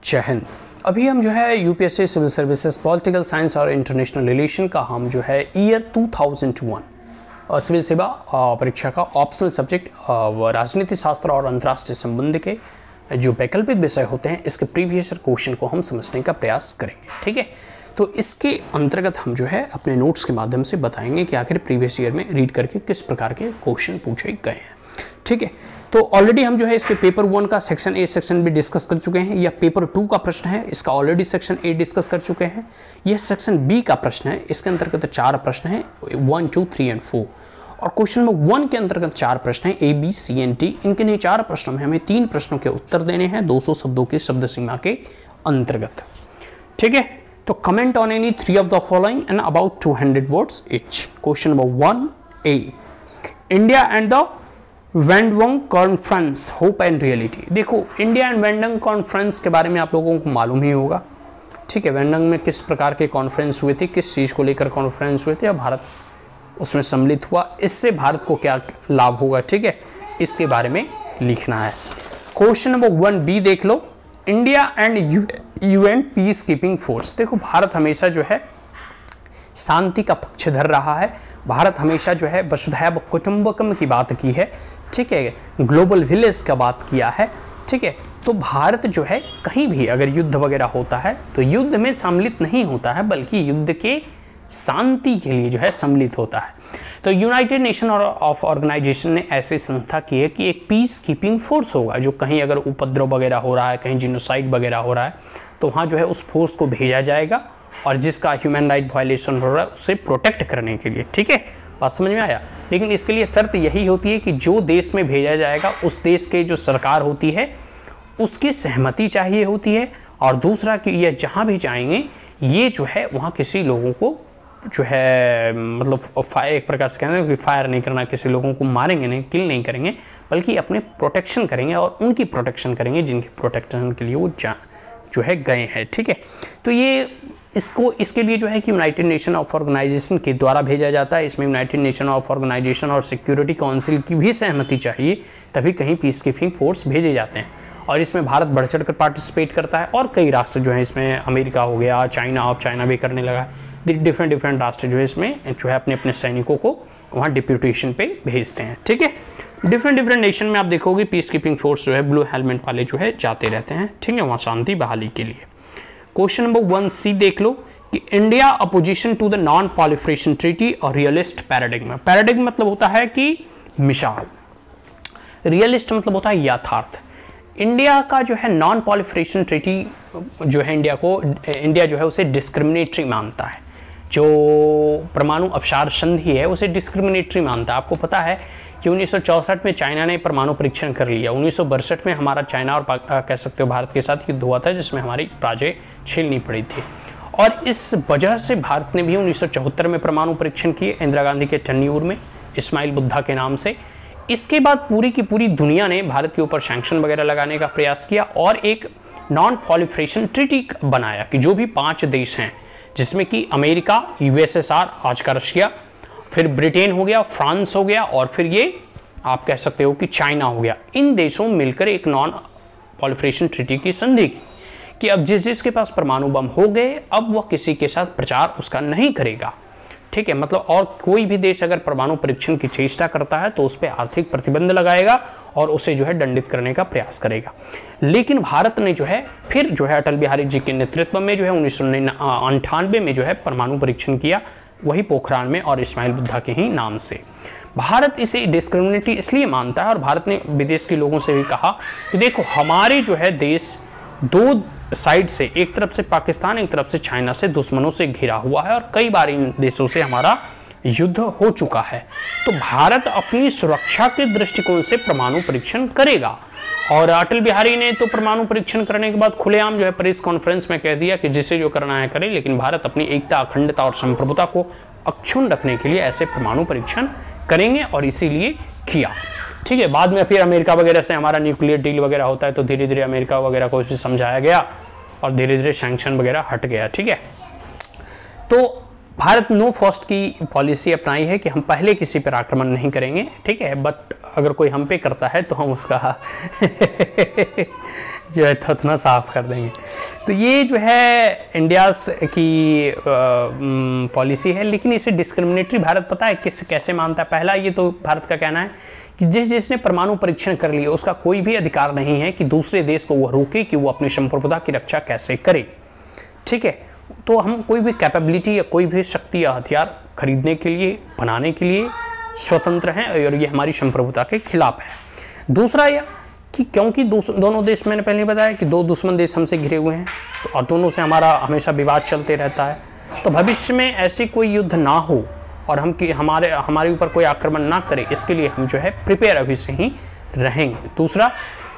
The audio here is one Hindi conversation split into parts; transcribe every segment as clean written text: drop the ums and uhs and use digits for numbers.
जय हिंद। अभी हम जो है UPSC civil services political science और इंटरनेशनल रिलेशन का हम जो है ईयर 2001 सिविल सेवा परीक्षा का ऑप्शनल सब्जेक्ट राजनीति शास्त्र और अंतर्राष्ट्रीय संबंध के जो वैकल्पिक विषय होते हैं इसके प्रीवियस क्वेश्चन को हम समझने का प्रयास करेंगे। ठीक है, तो इसके अंतर्गत हम जो है अपने नोट्स के माध्यम से बताएंगे कि आखिर प्रीवियस ईयर में रीड करके किस प्रकार के क्वेश्चन पूछे गए हैं। ठीक है, तो ऑलरेडी हम जो है इसके पेपर 1 का section A section be discuss कर चुके हैं। यह पेपर 2 का प्रश्न है, इसका ऑलरेडी सेक्शन ए डिस्कस कर चुके हैं। यह सेक्शन बी का प्रश्न है, इसके अंतर्गत 4 प्रश्न हैं 1, 2, 3 एंड 4। और क्वेश्चन नंबर 1 के अंतर्गत 4 प्रश्न हैं A B C and T. इनके नहीं 4 प्रश्नों में हमें 3 प्रश्नों के उत्तर देने हैं 200 शब्दों की शब्द सीमा के अंतर्गत। ठीक है, तो comment on any 3 of the following and about 200 words each. Question number 1 A, India and the Bandung conference hope and reality. देखो, इंडिया एंड वेंडंग कॉन्फ्रेंस के बारे में आप लोगों को मालूम ही होगा। ठीक है, वेंडंग में किस प्रकार के कॉन्फ्रेंस हुए थे, किस चीज़ को लेकर कॉन्फ्रेंस हुए थे और भारत उसमें सम्मिलित हुआ, इससे भारत को क्या लाभ होगा। ठीक है, इसके बारे में लिखना है। क्वेश्चन नंबर 1 बी देख लो, India and UN peacekeeping force. देखो, भारत हमेशा जो है शांति का पक्षधर रहा है। भारत हमेशा जो है वसुधैव कुटुंबकम की बात की है। ठीक है, ग्लोबल विलेज का बात किया है। ठीक है, तो भारत जो है कहीं भी अगर युद्ध वगैरह होता है तो युद्ध में सम्मिलित नहीं होता है, बल्कि युद्ध के शांति के लिए जो है सम्मिलित होता है। तो यूनाइटेड नेशन ऑफ ऑर्गेनाइजेशन ने ऐसी संस्था की है कि एक पीस कीपिंग फोर्स होगा, जो कहीं अगर उपद्रव वगैरह हो रहा है, कहीं जिनोसाइड वगैरह हो रहा है, तो वहाँ जो है उस फोर्स को भेजा जाएगा और जिसका ह्यूमन राइट वायलेशन हो रहा है उसे प्रोटेक्ट करने के लिए। ठीक है, बात समझ में आया। लेकिन इसके लिए शर्त यही होती है कि जो देश में भेजा जाएगा उस देश के जो सरकार होती है उसकी सहमति चाहिए होती है, और दूसरा कि ये जहाँ भी जाएंगे ये जो है वहाँ किसी लोगों को जो है मतलब एक प्रकार से कहना है कि फायर नहीं करना, किसी लोगों को मारेंगे नहीं, किल नहीं करेंगे, बल्कि अपने प्रोटेक्शन करेंगे और उनकी प्रोटेक्शन करेंगे जिनकी प्रोटेक्शन के लिए वो जो है गए हैं। ठीक है, तो ये इसके लिए जो है कि यूनाइटेड नेशन ऑफ ऑर्गेनाइजेशन के द्वारा भेजा जाता है। इसमें यूनाइटेड नेशन ऑफ ऑर्गेनाइजेशन और सिक्योरिटी काउंसिल की भी सहमति चाहिए, तभी कहीं पीस कीपिंग फोर्स भेजे जाते हैं। और इसमें भारत बढ़ चढ़ कर पार्टिसिपेट करता है और कई राष्ट्र जो है इसमें, अमेरिका हो गया, चाइना, अब चाइना भी करने लगा है। डिफरेंट राष्ट्र जो है इसमें जो है अपने सैनिकों को वहाँ डिप्यूटेशन पे भेजते हैं। ठीक है, डिफरेंट नेशन में आप देखोगे पीस कीपिंग फोर्स जो है ब्लू हेलमेट वाले जो है जाते रहते हैं। ठीक है, वहाँ शांति बहाली के लिए। क्वेश्चन नंबर 1 सी देख लो कि India opposition to the non proliferation treaty और रियलिस्ट पैराडिग्मा। पैराडिग्मा मतलब होता है कि मिसाल, रियलिस्ट मतलब होता है यथार्थ। इंडिया का जो है नॉन पॉलिफरेशन ट्रीटी जो है इंडिया जो है उसे डिस्क्रिमिनेटरी मानता है। जो परमाणु अपसार संधि है उसे डिस्क्रिमिनेटरी मानता है। आपको पता है कि 1964 में चाइना ने परमाणु परीक्षण कर लिया। 1962 में हमारा चाइना और कह सकते हो भारत के साथ युद्ध हुआ था, जिसमें हमारी पराजय झेलनी पड़ी थी। और इस वजह से भारत ने भी 1974 में परमाणु परीक्षण किए इंदिरा गांधी के टन्यूर में, इस्माइल बुद्धा के नाम से। इसके बाद पूरी की पूरी दुनिया ने भारत के ऊपर सैंक्शन वगैरह लगाने का प्रयास किया और एक नॉन पॉलिफरेशन ट्रीटी बनाया कि जो भी 5 देश हैं, जिसमें कि अमेरिका, यूएसएसआर, आज का रशिया, फिर ब्रिटेन हो गया, फ्रांस हो गया और फिर ये आप कह सकते हो कि चाइना हो गया, इन देशों में मिलकर एक नॉन पॉलिफरेशन ट्रीटी की संधि की कि अब जिसके पास परमाणु बम हो गए अब वह किसी के साथ प्रचार उसका नहीं करेगा। ठीक है, मतलब और कोई भी देश अगर परमाणु परीक्षण की चेष्टा करता है तो उस पर आर्थिक प्रतिबंध लगाएगा और उसे जो है दंडित करने का प्रयास करेगा। लेकिन भारत ने जो है फिर जो है अटल बिहारी जी के नेतृत्व में जो है 1998 में जो है परमाणु परीक्षण किया, वही पोखरान में और इस्माइल बुद्धा के ही नाम से। भारत इसे डिस्क्रिमिनेटरी इसलिए मानता है और भारत ने विदेश के लोगों से भी कहा कि देखो, हमारे जो है देश 2 साइड से, एक तरफ से पाकिस्तान, एक तरफ से चाइना से दुश्मनों से घिरा हुआ है और कई बार इन देशों से हमारा युद्ध हो चुका है। तो भारत अपनी सुरक्षा के दृष्टिकोण से परमाणु परीक्षण करेगा। और अटल बिहारी ने तो परमाणु परीक्षण करने के बाद खुलेआम जो है प्रेस कॉन्फ्रेंस में कह दिया कि जिसे जो करना है करे, लेकिन भारत अपनी एकता, अखंडता और संप्रभुता को अक्षुण्ण रखने के लिए ऐसे परमाणु परीक्षण करेंगे और इसीलिए किया। ठीक है, बाद में फिर अमेरिका वगैरह से हमारा न्यूक्लियर डील वगैरह होता है तो धीरे धीरे अमेरिका वगैरह को भी समझाया गया और धीरे धीरे सैंक्शन वगैरह हट गया। ठीक है, तो भारत नो फर्स्ट की पॉलिसी अपनाई है कि हम पहले किसी पर आक्रमण नहीं करेंगे। ठीक है, बट अगर कोई हम पे करता है तो हम उसका जो है थथना साफ कर देंगे। तो ये जो है इंडिया की पॉलिसी है, लेकिन इसे डिस्क्रिमिनेटरी भारत पता है किस कैसे मानता है। पहला ये तो भारत का कहना है कि जिसने परमाणु परीक्षण कर लिया उसका कोई भी अधिकार नहीं है कि दूसरे देश को वह रोके कि वो अपनी संप्रभुता की रक्षा कैसे करे। ठीक है, तो हम कोई भी कैपेबिलिटी या कोई भी शक्ति या हथियार खरीदने के लिए, बनाने के लिए स्वतंत्र हैं और ये हमारी संप्रभुता के खिलाफ है। दूसरा यह कि क्योंकि दोनों देश, मैंने पहले बताया कि दो दुश्मन देश हमसे घिरे हुए हैं, तो और दोनों से हमारा हमेशा विवाद चलते रहता है, तो भविष्य में ऐसी कोई युद्ध ना हो और हमारे ऊपर कोई आक्रमण ना करे, इसके लिए हम जो है प्रिपेयर अभी से ही रहेंगे।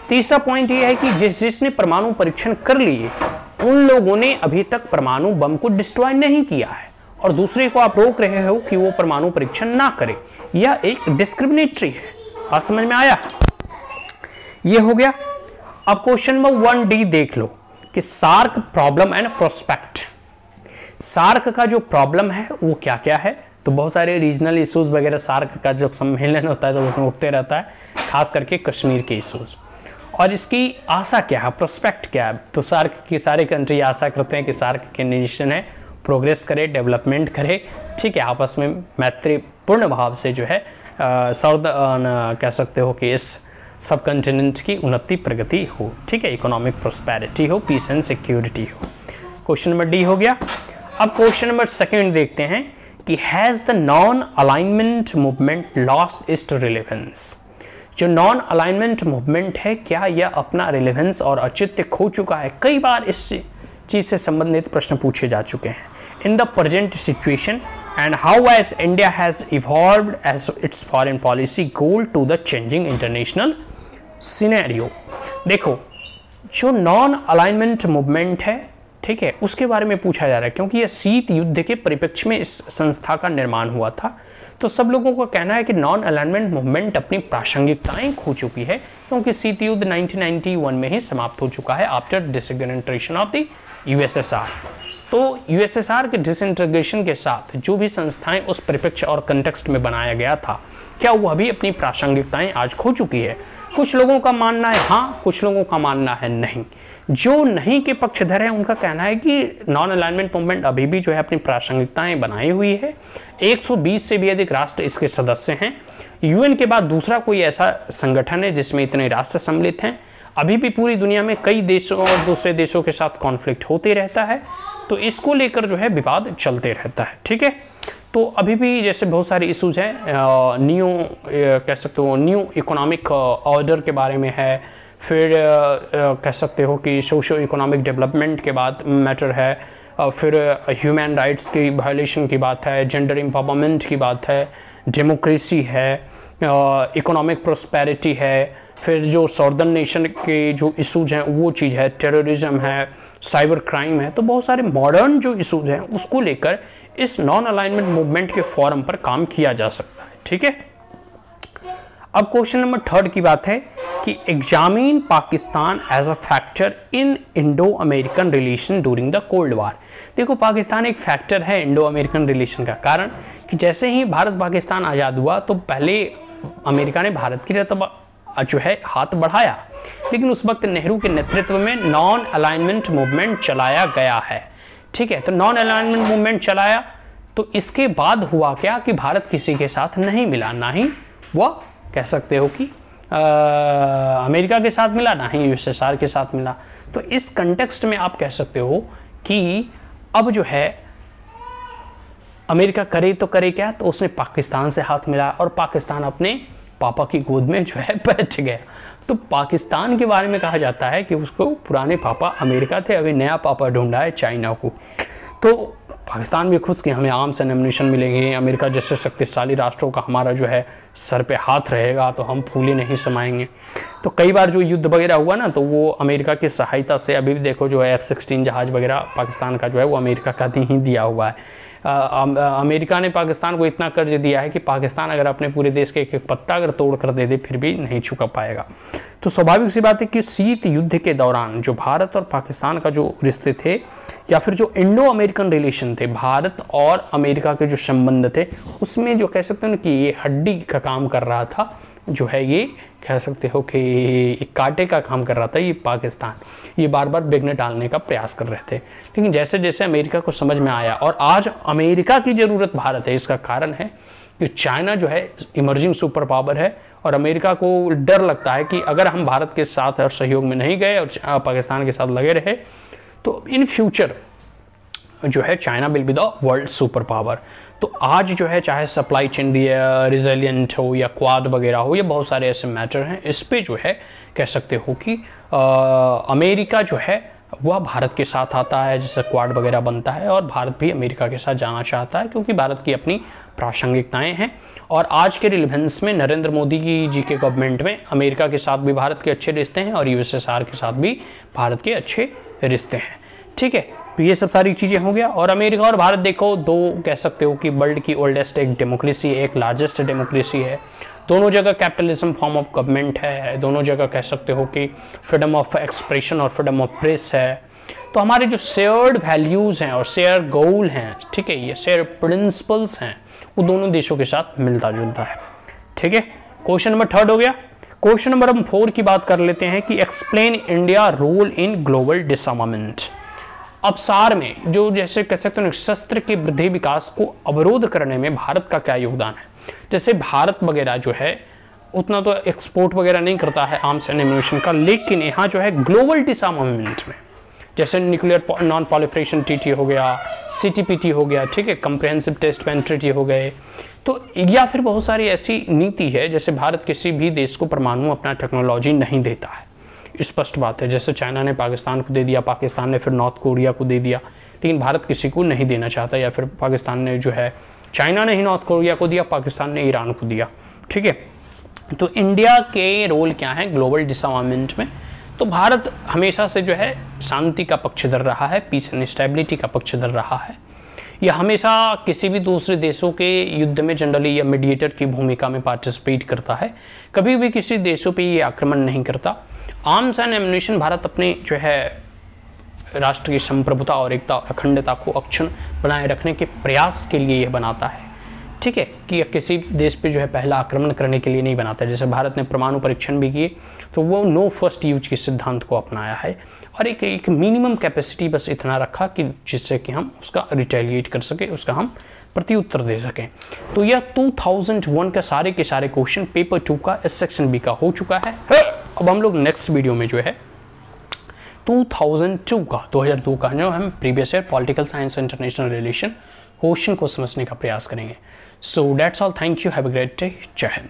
तीसरा पॉइंट ये है कि जिसने परमाणु परीक्षण कर लिए उन लोगों ने अभी तक परमाणु बम को डिस्ट्रॉय नहीं किया है और दूसरे को आप रोक रहे हो कि वो परमाणु परीक्षण ना करे। यह एक डिस्क्रिमिनेटरी है। बात समझ में आया? ये हो गया। अब क्वेश्चन नंबर 1D देख लो कि SAARC problem and prospect. SAARC का जो प्रॉब्लम है वो क्या क्या है? तो बहुत सारे रीजनल इश्यूज वगैरह सार्क का जब सम्मेलन होता है तो उसमें उठते रहता है, खास करके कश्मीर के इश्यूज। और इसकी आशा क्या है, प्रोस्पेक्ट क्या है? तो सार्क की सारे कंट्री आशा करते हैं कि सार्क के नेशन है प्रोग्रेस करे, डेवलपमेंट करे, ठीक है, आपस में मैत्रीपूर्ण भाव से जो है कह सकते हो कि इस सब कंटिनेंट की उन्नति प्रगति हो, ठीक है, इकोनॉमिक प्रोस्पेरिटी हो, पीस एंड सिक्योरिटी हो। क्वेश्चन नंबर डी हो गया। अब क्वेश्चन नंबर 2 देखते हैं कि has the non alignment movement lost its relevance. जो नॉन अलाइनमेंट मूवमेंट है, क्या यह अपना रिलेवेंस और औचित्य खो चुका है? कई बार इस चीज से संबंधित प्रश्न पूछे जा चुके हैं। In the present situation and how as India has evolved as its foreign policy goal to the changing international scenario. देखो, जो नॉन अलाइनमेंट मूवमेंट है, ठीक है, उसके बारे में पूछा जा रहा है क्योंकि यह शीत युद्ध के परिप्रेक्ष्य में इस संस्था का निर्माण हुआ था। तो सब लोगों का कहना है कि नॉन अलाइनमेंट मूवमेंट अपनी प्रासंगिकताएं खो चुकी है क्योंकि शीत युद्ध 1991 में ही समाप्त हो चुका है after disintegration of the USSR. तो यूएसएसआर के डिसइंटीग्रेशन के साथ जो भी संस्थाएं उस परिप्रेक्ष्य और कंटेक्स्ट में बनाया गया था, क्या वह भी अपनी प्रासंगिकताएं आज खो चुकी है? कुछ लोगों का मानना है हाँ, कुछ लोगों का मानना है नहीं। जो नहीं के पक्षधर है उनका कहना है कि नॉन अलाइनमेंट मूवमेंट अभी भी जो है अपनी प्रासंगिकताएं बनाई हुई है। 120 से भी अधिक राष्ट्र इसके सदस्य हैं। यूएन के बाद दूसरा कोई ऐसा संगठन है जिसमें इतने राष्ट्र सम्मिलित हैं। अभी भी पूरी दुनिया में कई देशों और दूसरे देशों के साथ कॉन्फ्लिक्ट होते रहता है, तो इसको लेकर जो है विवाद चलते रहता है, ठीक है। तो अभी भी जैसे बहुत सारे इशूज़ हैं, कह सकते हो न्यू इकोनॉमिक ऑर्डर के बारे में है, फिर कह सकते हो कि सोशो इकोनॉमिक डेवलपमेंट के बाद मैटर है, फिर ह्यूमन राइट्स की वायलेशन की बात है, जेंडर एम्पावरमेंट की बात है, डेमोक्रेसी है, इकोनॉमिक प्रोस्पेरिटी है, फिर जो सॉर्दर्न नेशन के जो इशूज़ हैं वो चीज़ है, टेररिज्म है, साइबर क्राइम है। तो बहुत सारे मॉडर्न जो इशूज़ हैं उसको लेकर इस नॉन अलाइनमेंट मूवमेंट के फोरम पर काम किया जा सकता है, ठीक है। अब क्वेश्चन नंबर 3 की बात है कि examine Pakistan as a factor in Indo American relation during the cold war. देखो, पाकिस्तान एक फैक्टर है इंडो अमेरिकन रिलेशन का, कारण कि जैसे ही भारत पाकिस्तान आज़ाद हुआ तो पहले अमेरिका ने भारत की तरफ जो है हाथ बढ़ाया, लेकिन उस वक्त नेहरू के नेतृत्व में नॉन अलाइनमेंट मूवमेंट चलाया गया है, ठीक है। तो नॉन अलाइनमेंट मूवमेंट चलाया तो इसके बाद हुआ क्या कि भारत किसी के साथ नहीं मिला, ना ही वह कह सकते हो कि अमेरिका के साथ मिला, ना ही यूएसएसआर के साथ मिला। तो इस कंटेक्स्ट में आप कह सकते हो कि अब जो है अमेरिका करे तो करे क्या, तो उसने पाकिस्तान से हाथ मिला और पाकिस्तान अपने पापा की गोद में जो है बैठ गया। तो पाकिस्तान के बारे में कहा जाता है कि उसको पुराने पापा अमेरिका थे, अभी नया पापा ढूंढा है चाइना को। तो पाकिस्तान भी खुश कि हमें आर्म्स एंड एम्यूनिशन मिलेंगे, अमेरिका जैसे शक्तिशाली राष्ट्रों का हमारा जो है सर पे हाथ रहेगा तो हम फूले नहीं समाएंगे। तो कई बार जो युद्ध वगैरह हुआ ना, तो वो अमेरिका की सहायता से, अभी भी देखो जो है F-16 जहाज़ वगैरह पाकिस्तान का जो है वो अमेरिका का ही दिया हुआ है। अमेरिका ने पाकिस्तान को इतना कर्ज दिया है कि पाकिस्तान अगर अपने पूरे देश के एक एक पत्ता अगर तोड़ कर दे दे फिर भी नहीं चुका पाएगा। तो स्वाभाविक सी बात है कि शीत युद्ध के दौरान जो भारत और पाकिस्तान का जो रिश्ते थे या फिर जो इंडो अमेरिकन रिलेशन थे, भारत और अमेरिका के जो संबंध थे, उसमें जो कह सकते हैं कि ये हड्डी का काम कर रहा था, जो है ये कह सकते हो कि एक कांटे का काम कर रहा था ये पाकिस्तान, ये बार बार विघ्न डालने का प्रयास कर रहे थे। लेकिन जैसे जैसे अमेरिका को समझ में आया, और आज अमेरिका की ज़रूरत भारत है, इसका कारण है कि चाइना जो है इमर्जिंग सुपर पावर है, और अमेरिका को डर लगता है कि अगर हम भारत के साथ और सहयोग में नहीं गए और पाकिस्तान के साथ लगे रहे तो इन फ्यूचर जो है China will be the world super power. तो आज जो है चाहे सप्लाई चेन रिजिलियंट हो या क्वाड वगैरह हो, ये बहुत सारे ऐसे मैटर हैं, इस पे जो है कह सकते हो कि अमेरिका जो है वह भारत के साथ आता है, जैसे क्वाड वगैरह बनता है, और भारत भी अमेरिका के साथ जाना चाहता है क्योंकि भारत की अपनी प्रासंगिकताएं हैं। और आज के रिलेवेंस में नरेंद्र मोदी जी के गवर्नमेंट में अमेरिका के साथ भी भारत के अच्छे रिश्ते हैं और यूएसएसआर के साथ भी भारत के अच्छे रिश्ते हैं। ठीक है, तो ये सब सारी चीज़ें हो गया। और अमेरिका और भारत देखो, दो कह सकते हो कि वर्ल्ड की ओल्डेस्ट एक डेमोक्रेसी है, एक लार्जेस्ट डेमोक्रेसी है। दोनों जगह कैपिटलिज्म फॉर्म ऑफ गवर्नमेंट है, दोनों जगह कह सकते हो कि फ्रीडम ऑफ एक्सप्रेशन और फ्रीडम ऑफ प्रेस है। तो हमारे जो शेयर्ड वैल्यूज़ हैं और शेयर गोल हैं, ठीक है, ये शेयर प्रिंसिपल्स हैं, वो दोनों देशों के साथ मिलता जुलता है। ठीक है, क्वेश्चन नंबर 3 हो गया। क्वेश्चन नंबर 4 की बात कर लेते हैं कि explain India role in global disarmament. अब सार में जो जैसे कह सकते हैं शस्त्र के वृद्धि विकास को अवरोध करने में भारत का क्या योगदान है। जैसे भारत वगैरह जो है उतना तो एक्सपोर्ट वगैरह नहीं करता है आर्म्स एंड एम्यूनिशन का, लेकिन यहाँ जो है ग्लोबल डिसआर्मामेंट में जैसे न्यूक्लियर नॉन पॉलिफरेशन ट्रीटी हो गया, CTPT हो गया, ठीक है, कंप्रिहेंसिव टेस्ट बैन ट्रीटी हो गए, तो या फिर बहुत सारी ऐसी नीति है जैसे भारत किसी भी देश को परमाणु अपना टेक्नोलॉजी नहीं देता है, स्पष्ट बात है। जैसे चाइना ने पाकिस्तान को दे दिया, पाकिस्तान ने फिर नॉर्थ कोरिया को दे दिया, लेकिन भारत किसी को नहीं देना चाहता, या फिर पाकिस्तान ने जो है चाइना ने ही नॉर्थ कोरिया को दिया, पाकिस्तान ने ईरान को दिया। ठीक है, तो इंडिया के रोल क्या है ग्लोबल डिसआर्मामेंट में। तो भारत हमेशा से जो है शांति का पक्षधर रहा है, पीस एंड स्टेबिलिटी का पक्षधर रहा है। यह हमेशा किसी भी दूसरे देशों के युद्ध में जनरली या मीडिएटर की भूमिका में पार्टिसिपेट करता है, कभी भी किसी देशों पे ये आक्रमण नहीं करता। आर्म्स एंड एम्यूनिशन भारत अपने जो है राष्ट्र की संप्रभुता और एकता और अखंडता को अक्षुण्ण बनाए रखने के प्रयास के लिए यह बनाता है। ठीक है, कि किसी देश पे जो है पहला आक्रमण करने के लिए नहीं बनाता है। जैसे भारत ने परमाणु परीक्षण भी किए तो वो नो फर्स्ट यूज के सिद्धांत को अपनाया है, और एक मिनिमम कैपेसिटी बस इतना रखा कि जिससे कि हम उसका रिटेलिएट कर सके, उसका हम प्रत्युत्तर दे सकें। तो यह 2001 का सारे के सारे क्वेश्चन पेपर 2 का इस सेक्शन बी का हो चुका है। अब हम लोग नेक्स्ट वीडियो में जो है 2002 का जो हम previous year political science international relation question को समझने का प्रयास करेंगे। So that's all, thank you, have a great day, जय हिंद।